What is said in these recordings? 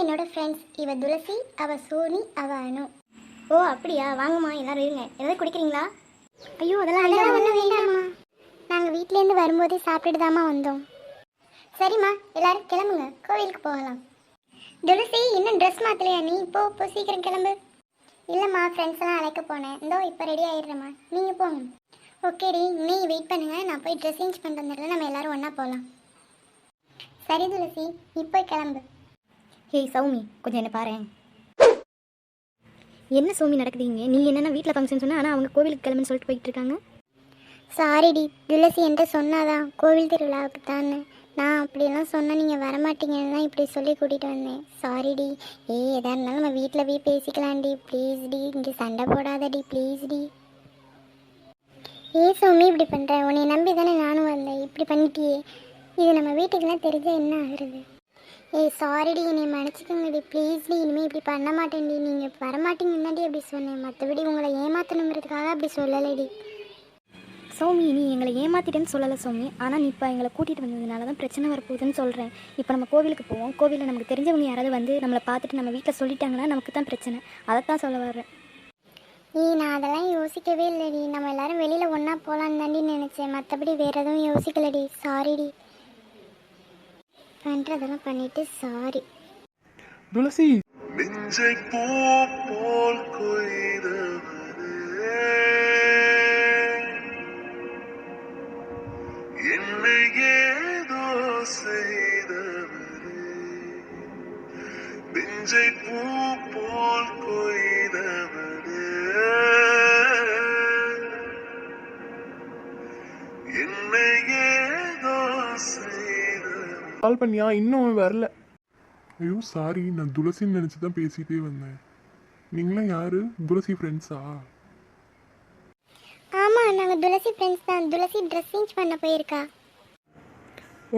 என்னோட ஃப்ரெண்ட்ஸ். இவ துளசி, அவ சோனி, அவ அனு. ஓ அப்படியா, வாங்கம்மா எல்லாரும் இருங்க. ஏதாவது குடிக்கிறீங்களா? ஐயோ அதெல்லாம் ஒன்றும் வேண்டாம்மா, நாங்கள் வீட்டிலேருந்து வரும்போதே சாப்பிட்டுட்டு தாம்மா வந்தோம். சரிம்மா எல்லாரும் கிளம்புங்க, கோவிலுக்கு போகலாம். துளசி இன்னும் ட்ரெஸ் மாற்றலையா நீ? இப்போ சீக்கிரம் கிளம்பு. இல்லைம்மா, ஃப்ரெண்ட்ஸ் எல்லாம் அழைக்க போனேன். இதோ இப்போ ரெடி ஆயிடுறேம்மா, நீங்கள் போங்க. ஓகேடி, நீ வெயிட் பண்ணுங்க, நான் போய் ட்ரெஸ் சேஞ்ச் பண்ணிட்டு வந்துடுறேன். நம்ம எல்லாரும் ஒன்றா போகலாம். சரி துளசி, நீ போய் கிளம்பு. ஹேய் சௌமி, கொஞ்சம் என்ன பாரு. என்ன சௌமி நடக்குதுங்க? நீ என்னென்ன வீட்டில் ஃபங்க்ஷன் சொன்னால், ஆனால் அவங்க கோவிலுக்கு கிளம்புன்னு சொல்லிட்டு போயிட்டு இருக்காங்க. சாரிடி, துளசி என்கிட்ட சொன்னாதான் கோவில் திருவிழாவுக்கு தான். நான் அப்படியெல்லாம் சொன்னால் நீங்கள் வரமாட்டீங்கன்னு தான் இப்படி சொல்லி கூட்டிகிட்டு வந்தேன். சாரிடி. எதாக இருந்தாலும் நம்ம வீட்டில் போய் பேசிக்கலாம்டி. ப்ளீஸ்டி, இங்கே சண்டை போடாதடி ப்ளீஸ்டி. சௌமி இப்படி பண்ணுறேன்? உன்னை நம்பி தானே நானும் வந்தேன், இப்படி பண்ணிட்டியே. இது நம்ம வீட்டுக்கெல்லாம் தெரிஞ்சால் என்ன ஆகுறது? சாரிடி, என்னை மன்னிச்சுக்கோங்கடி ப்ளீஸ்டி. இனிமேல் இப்படி பண்ண மாட்டேன்டி. நீங்கள் வரமாட்டீங்கன்னு தாண்டி அப்படி சொன்னேன், மற்றபடி உங்களை ஏமாற்றணுங்கிறதுக்காக அப்படி சொல்லலைடி. சௌமி, நீ எங்களை ஏமாத்திட்டேன்னு சொல்லலை சௌமி, ஆனால் நீ இப்போ எங்களை கூட்டிகிட்டு வந்ததுனால தான் பிரச்சனை வரப்போகுதுன்னு சொல்கிறேன். இப்போ நம்ம கோவிலுக்கு போவோம், கோவிலில் நமக்கு தெரிஞ்சவங்க யாராவது வந்து நம்மளை பார்த்துட்டு நம்ம வீட்டில் சொல்லிட்டாங்கன்னா நமக்கு தான் பிரச்சனை. அதைத்தான் சொல்ல வர்றேன். நான் அதெல்லாம் யோசிக்கவே இல்லைடி. நம்ம எல்லாரும் வெளியில் ஒன்றா போகலான்னு தாண்டி நினச்சேன், மற்றபடி வேறு எதுவும் யோசிக்கலடி. சாரிடி. பண்ணுறதெல்லாம் பண்ணிட்டு சாரி. துளசி, கால் பண்ணியா? இன்னும் வரல. ஐயோ சாரி, நான் துளசின்னு நினச்சி தான் பேசிகிட்டே வந்தேன். நீங்களாம் யாரு? துளசி ஃப்ரெண்ட்ஸா? ஆமாம், நாங்கள் துளசி ஃப்ரெண்ட்ஸ் தான். துளசி ட்ரெஸ் சேஞ்ச் பண்ண போயிருக்கா.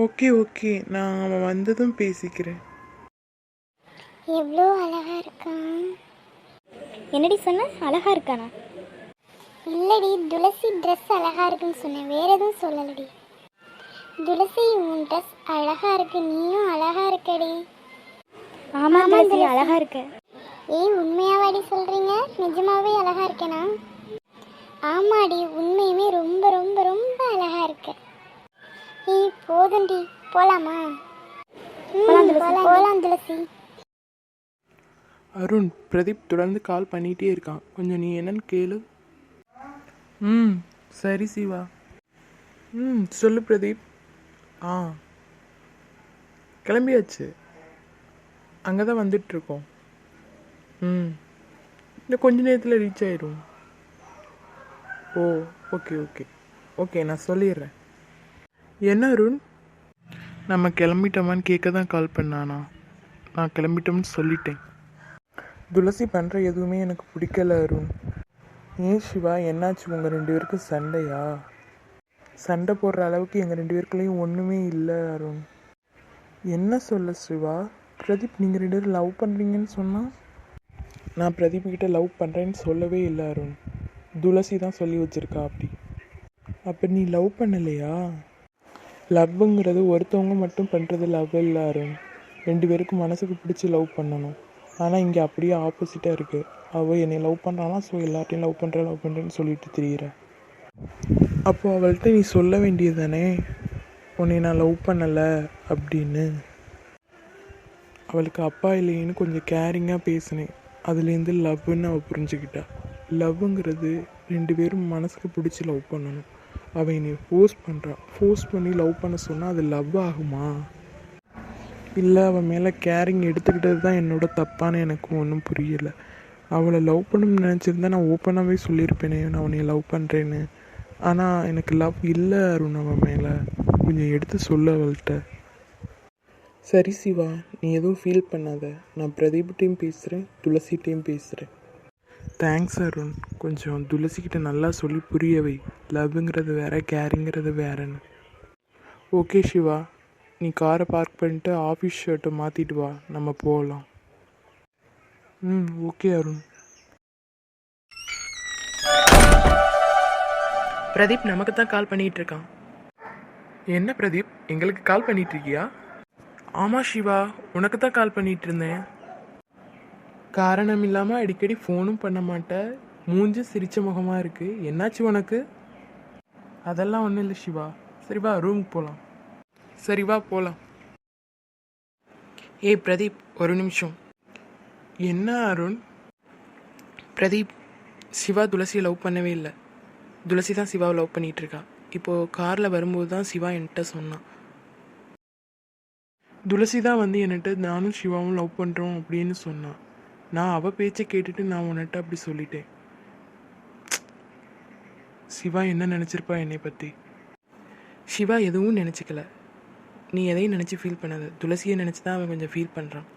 ஓகே, நான் அவன் வந்ததும் பேசிக்கிறேன். எவ்வளோ அழகா இருக்கான். என்னடி சொன்ன? அழகா இருக்கானா? இல்லடி, துளசி ட்ரெஸ் அழகா இருக்குன்னு சொன்னேன், வேற எதுவும் சொல்லலடி. துளசி, உன் ட்ரெஸ் அழகா இருக்கு, நீயும் அழகா இருக்கடி. ஆமாம் துளசி, அழகா இருக்க. உண்மையாவாடி சொல்றீங்க? நிஜமாவே அழகா இருக்கேனா? ஆமாடி, உண்மையுமே ரொம்ப ரொம்ப ரொம்ப அழகா இருக்க. போதும்டி, போலாமா? போலாம் துளசி. அருண், பிரதீப் தொடர்ந்து கால் பண்ணிகிட்டே இருக்கான், கொஞ்சம் நீ என்னன்னு கேளு. சரி சிவா. சொல்லு பிரதீப். கிளம்பியாச்சு, அங்கே தான் வந்துட்டுருக்கோம். இன்னும் கொஞ்ச நேரத்தில் ரீச் ஆயிடும். ஓ ஓகே, நான் சொல்லிடுறேன். என்ன அருண், நம்ம கிளம்பிட்டோமான்னு கேட்க தான் கால் பண்ணானா? நான் கிளம்பிட்டோம்னு சொல்லிட்டேன். துளசி பண்ணுற எதுவுமே எனக்கு பிடிக்கல அருண். ஏன் சிவா, என்னாச்சு? உங்கள் 2 பேருக்கும் சண்டையா? சண்டை போடுற அளவுக்கு எங்கள் 2 பேருக்குள்ளேயும் ஒன்றுமே இல்லை அருண். என்ன சொல்ல சிவா? பிரதீப் நீங்கள் 2 பேரும் லவ் பண்ணுறீங்கன்னு சொன்னால், நான் பிரதீப் கிட்ட லவ் பண்ணுறேன்னு சொல்லவே இல்லை அருண். துளசி தான் சொல்லி வச்சுருக்கா அப்படி. அப்போ நீ லவ் பண்ணலையா? லவ்வுங்கிறது ஒருத்தவங்க மட்டும் பண்ணுறது லவ் இல்லை அருண். 2 பேருக்கும் மனசுக்கு பிடிச்சி லவ் பண்ணணும். ஆனால் இங்கே அப்படியே ஆப்போசிட்டாக இருக்குது. அவள் என்னை லவ் பண்ணுறானா, ஸோ எல்லார்ட்டையும் லவ் பண்ணுறேன்னு சொல்லிட்டு திரியிற. அப்போது அவள்கிட்ட நீ சொல்ல வேண்டியது தானே, உன்னை நான் லவ் பண்ணலை அப்படின்னு. அவளுக்கு அப்பா இல்லைன்னு கொஞ்சம் கேரிங்காக பேசினேன், அதுலேருந்து லவ்வுன்னு அவள் புரிஞ்சுக்கிட்டா. லவ்வுங்கிறது 2 பேரும் மனசுக்கு பிடிச்சி லவ் பண்ணணும். அவள் என்னை ஃபோர்ஸ் பண்ணி லவ் பண்ண சொன்னால் அது லவ் ஆகுமா? இல்லை, அவன் மேலே கேரிங் எடுத்துக்கிட்டது தான் என்னோட தப்பான்னு எனக்கு ஒன்றும் புரியலை. அவளை லவ் பண்ணணும்னு நினச்சிருந்தா நான் ஓப்பனாகவே சொல்லியிருப்பேனே, நான் உன்னை லவ் பண்ணுறேன்னு. ஆனால் எனக்கு லவ் இல்லை அருண் அவன் மேலே. கொஞ்சம் எடுத்து சொல்ல அவள்கிட்ட. சரி சிவா, நீ எதுவும் ஃபீல் பண்ணாத. நான் பிரதீப்கிட்டையும் பேசுகிறேன், துளசிகிட்டையும் பேசுகிறேன். தேங்க்ஸ் அருண். கொஞ்சம் துளசிக்கிட்ட நல்லா சொல்லி புரியவை. லவ்ங்கிறது வேற, கேரிங்கிறது வேறன்னு. ஓகே சிவா, நீ காரை பார்க் பண்ணிட்டு ஆஃபீஸ் ஷர்ட்டை மாற்றிட்டு வா, நம்ம போகலாம். ஓகே அருண். பிரதீப் நமக்கு தான் கால் பண்ணிகிட்டு இருக்கான். என்ன பிரதீப், எங்களுக்கு கால் பண்ணிட்டு இருக்கியா? ஆமாம் சிவா, உனக்கு தான் கால் பண்ணிகிட்டு இருந்தேன். காரணம் இல்லாமல் அடிக்கடி ஃபோனும் பண்ண மாட்டேன், மூஞ்சி சிரிச்ச முகமாக இருக்குது. என்னாச்சு உனக்கு? அதெல்லாம் ஒன்றும் இல்லை சிவா. சரி வா ரூமுக்கு போகலாம். சரி வா போகலாம். ஏய் பிரதீப், ஒரு நிமிஷம். என்ன அருண்? பிரதீப், சிவா துளசியை லவ் பண்ணவே இல்லை. துளசி தான் சிவாவை லவ் பண்ணிகிட்ருக்கா. இப்போது காரில் வரும்போது தான் சிவா என்கிட்ட சொன்னான். துளசி தான் வந்து என்கிட்ட நானும் சிவாவும் லவ் பண்ணுறோம் அப்படின்னு சொன்னான். நான் அவள் பேச்சை கேட்டுட்டு நான் உன்கிட்ட அப்படி சொல்லிட்டேன். சிவா என்ன நினச்சிருப்பா என்னை பற்றி? சிவா எதுவும் நினச்சிக்கல. நீ எதையும் நினச்சி ஃபீல் பண்ணாத. துளசியை நினச்சி தான் அவன் கொஞ்சம் ஃபீல் பண்ணுறான்.